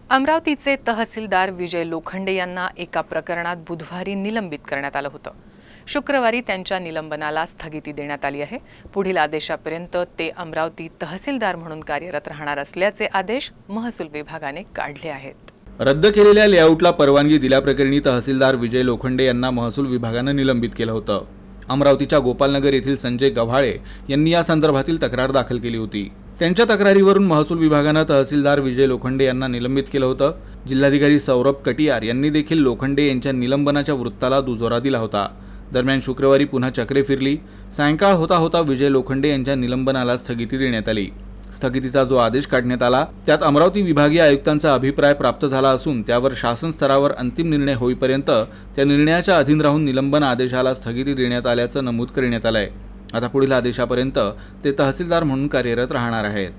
अमरावतीचे तहसीलदार विजय लोखंडे यांना एका प्रकरणात बुधवारी निलंबित करण्यात आलं होतं। शुक्रवारी त्यांच्या निलंबनाला स्थगिती देण्यात आली आहे। पुढील आदेशापर्यंत ते अमरावती तहसीलदार म्हणून कार्यरत राहणार असल्याचे आदेश महसूल विभागाने काढले आहेत। रद्द केलेल्या लेआउटला परवानगी दिल्याप्रकरणी तहसीलदार विजय लोखंडे यांना महसूल विभागाने निलंबित केलं होतं। अमरावतीच्या गोपालनगर येथील संजय गव्हाळे यांनी या संदर्भातील तक्रार दाखल केली होती। त्यांच्या तक्रारीवरून महसूल विभागाने तहसीलदार विजय लोखंडे यांना निलंबित केलं होतं। जिल्हाधिकारी सौरभ कटियार यांनी देखील लोखंडे यांच्या निलंबनाच्या वृत्ताला दुजोरा दिला होता। दरम्यान शुक्रवारी पुन्हा चक्रे फिरली। सायंकाळ होता होता विजय लोखंडे यांच्या निलंबनाला स्थगिती देण्यात आली। स्थगितीचा जो आदेश काढण्यात आला त्यात अमरावती विभागीय आयुक्तांचा अभिप्राय प्राप्त झाला असून त्यावर शासन स्तरावर अंतिम निर्णय होईपर्यंत त्या निर्णयाच्या अधीन राहून निलंबन आदेशाला स्थगिती देण्यात आल्याचं नमूद करण्यात आलंय। आता पुढील आदेशापर्यंत ते तहसीलदार म्हणून कार्यरत राहणार आहेत।